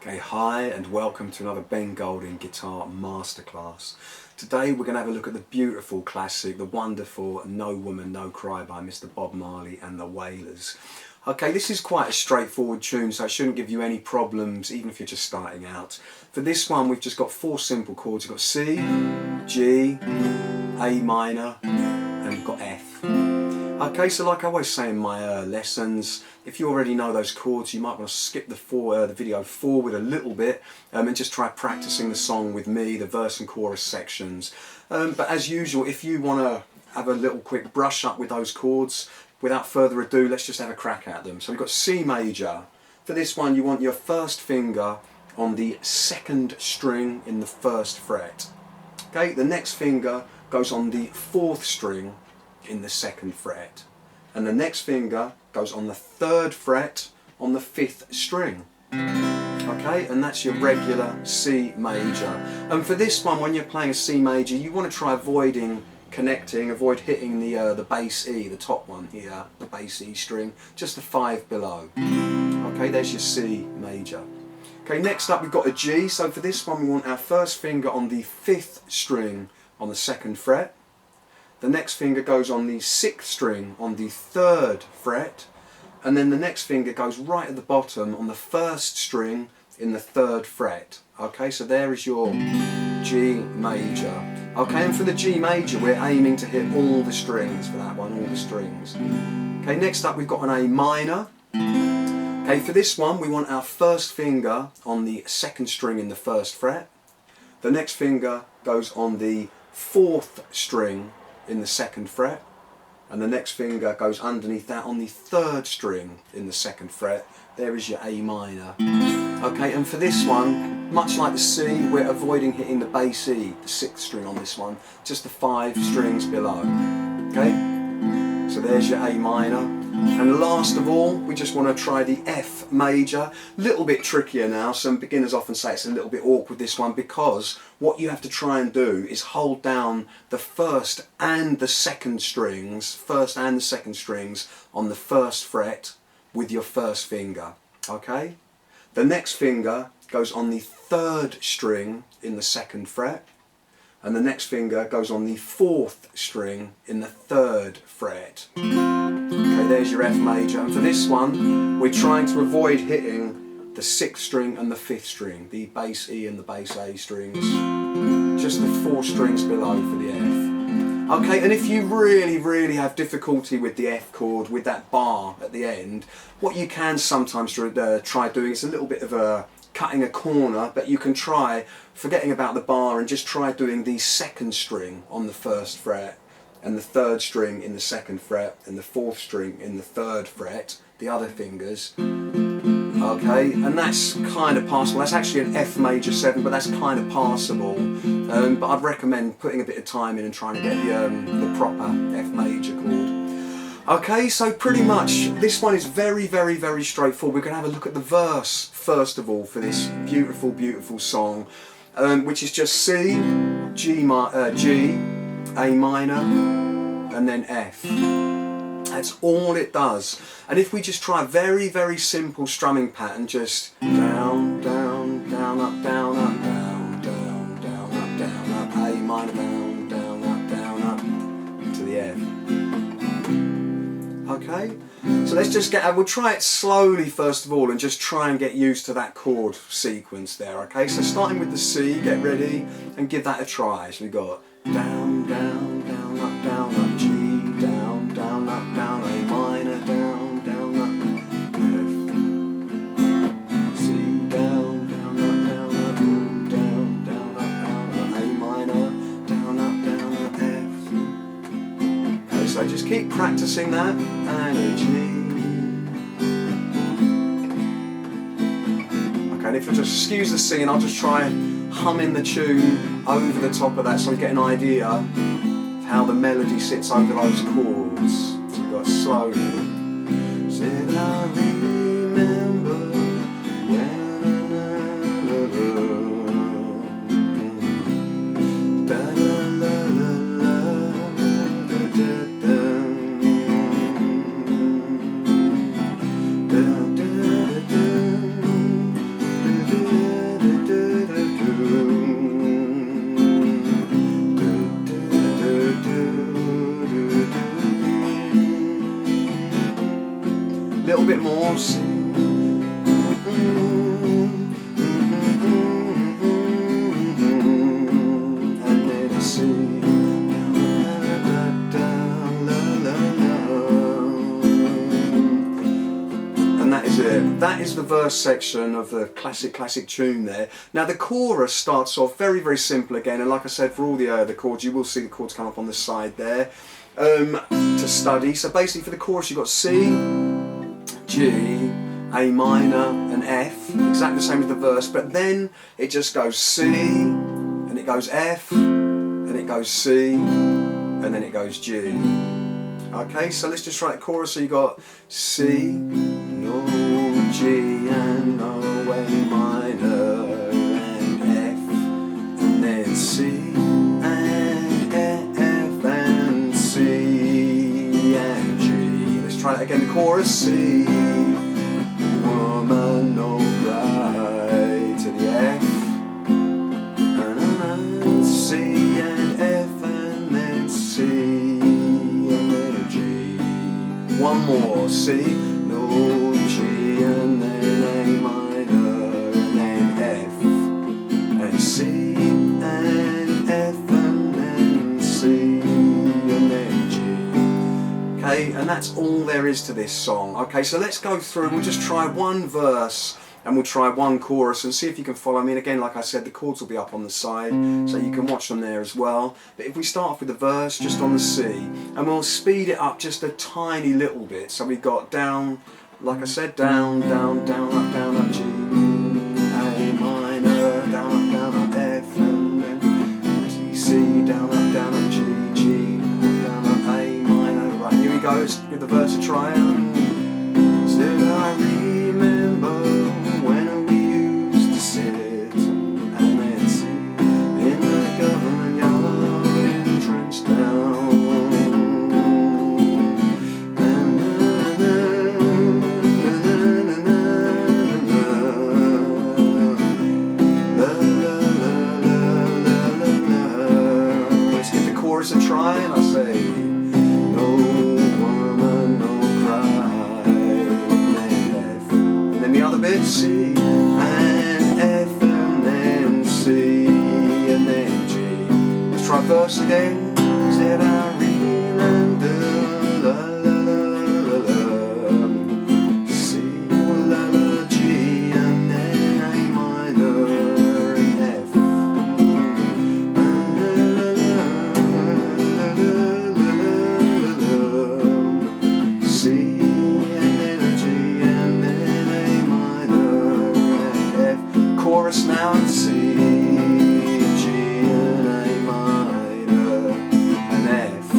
Okay, hi and welcome to another Ben Golding Guitar Masterclass. Today we're going to have a look at the beautiful classic, the wonderful No Woman No Cry by Mr. Bob Marley and the Wailers. Okay, this is quite a straightforward tune, so it shouldn't give you any problems even if you're just starting out. For this one we've just got four simple chords. We've got C, G, A minor and we've got F. Okay, so like I always say in my lessons, if you already know those chords, you might want to skip the video forward a little bit and just try practicing the song with me, the verse and chorus sections. But as usual, if you want to have a little quick brush up with those chords, without further ado, let's just have a crack at them. So we've got C major. For this one, you want your first finger on the second string in the first fret. Okay, the next finger goes on the fourth string in the second fret, and the next finger goes on the third fret on the fifth string. Okay, and that's your regular C major. And for this one, when you're playing a C major, you want to try avoid hitting the bass E, the top one here, the bass E string, just the 5 below. Okay, there's your C major. Okay, next up we've got a G. So for this one we want our first finger on the fifth string on the second fret. The next finger goes on the sixth string on the third fret, and then the next finger goes right at the bottom on the first string in the third fret. Okay, so there is your G major. Okay, and for the G major we're aiming to hit all the strings for that one, all the strings. Okay, next up we've got an A minor. Okay, for this one we want our first finger on the second string in the first fret. The next finger goes on the fourth string in the second fret, and the next finger goes underneath that on the third string in the second fret. There is your A minor. Okay, and for this one, much like the C, we're avoiding hitting the bass E, the sixth string on this one, just the 5 strings below. Okay, so there's your A minor. And last of all, we just want to try the F major. Little bit trickier now. Some beginners often say it's a little bit awkward, this one, because what you have to try and do is hold down the first and the second strings on the first fret with your first finger. Okay? The next finger goes on the third string in the second fret, and the next finger goes on the fourth string in the third fret. Okay, there's your F major, and for this one we're trying to avoid hitting the sixth string and the fifth string, the bass E and the bass A strings, just the 4 strings below for the F. Okay, and if you really have difficulty with the F chord, with that bar at the end, what you can sometimes try doing is a little bit of a cutting a corner, but you can try forgetting about the bar and just try doing the second string on the first fret, and the third string in the second fret, and the fourth string in the third fret, the other fingers. Okay, and that's kind of passable. That's actually an F major 7, but that's kind of passable. But I'd recommend putting a bit of time in and trying to get the proper F major chord. Okay, so pretty much this one is very straightforward. We're going to have a look at the verse first of all for this beautiful song, which is just C, G, A minor, and then F. That's all it does. And if we just try a very simple strumming pattern, just down, down, down, up, down, up, down, down, down, up, down, up, A minor, down, down, up, to the F. Okay? So let's just we'll try it slowly first of all and just try and get used to that chord sequence there, okay? So starting with the C, get ready and give that a try. So we've got down, down, down, up, G, down, down, up, down, A minor, down, down, up, F, C, down, down, up, down, down, up, A minor, down, up, F. Okay, so just keep practicing that, and a G. Okay, and if you'll just excuse the C, and I'll just try humming the tune over the top of that so we get an idea of how the melody sits over those chords. So we've got slowly. Said I remember when is the verse section of the classic tune there. Now the chorus starts off very simple again, and like I said, for all the chords, you will see the chords come up on the side there to study. So basically for the chorus you've got C, G, A minor and F, exactly the same as the verse, but then it just goes C, and it goes F, and it goes C, and then it goes G. Okay, so let's just write the chorus. So you got C, no G and no A minor and F, and then C and F and C and G. Let's try that again. The chorus: C, woman, no cry, to the F, and C and F, and then C. One more, C, no G, and then A minor, and then F, and C, and F, and then C, and then G. Okay, and that's all there is to this song. Okay, so let's go through, we'll just try one verse, and we'll try one chorus and see if you can follow me. And again, like I said, the chords will be up on the side, so you can watch them there as well. But if we start off with the verse, just on the C, and we'll speed it up just a tiny little bit. So we've got down, like I said, down, down, up, G, A minor, down, up, F, and then C, down, up, G, G, down, up, A minor. Right, here we go. Let's give the verse a try. Still I remember when we used to sit and then sit in the government yard in Trenchtown. Let's get the chorus a try, and I say, no woman, no cry, and then the other bit, C and F, and then C, and then G. Let's try verse again. Said I remember, la la la la la, C, la la, G, and then A minor and F, C, and then G, and then A minor and F. Chorus now, C, G, and A minor and F.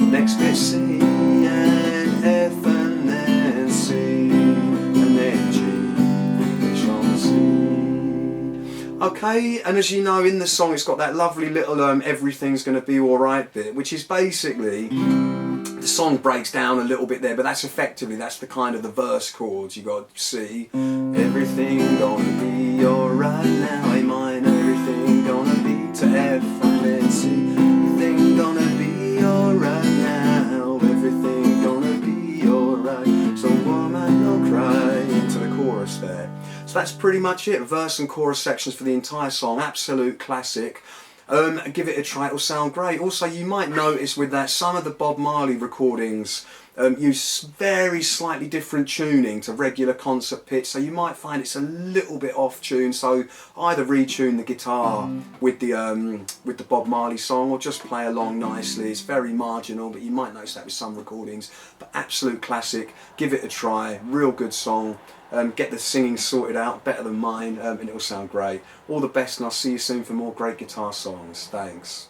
Next bit, C and F, and then C, and then G, which on C. Okay, and as you know, in the song it's got that lovely little everything's gonna be alright bit, which is basically the song breaks down a little bit there, but that's the kind of the verse chords. You got C, everything gonna be alright now, A minor, everything gonna be, to F, and then C, everything gonna be alright now, everything gonna be alright, so woman, no cry, into the chorus there. So that's pretty much it, verse and chorus sections for the entire song, absolute classic. Give it a try, it'll sound great. Also, you might notice with that some of the Bob Marley recordings use very slightly different tuning to regular concert pitch, so you might find it's a little bit off tune. So either retune the guitar with the Bob Marley song, or just play along nicely. It's very marginal, but you might notice that with some recordings. But absolute classic. Give it a try. Real good song. Get the singing sorted out, better than mine, and it'll sound great. All the best, and I'll see you soon for more great guitar songs. Thanks.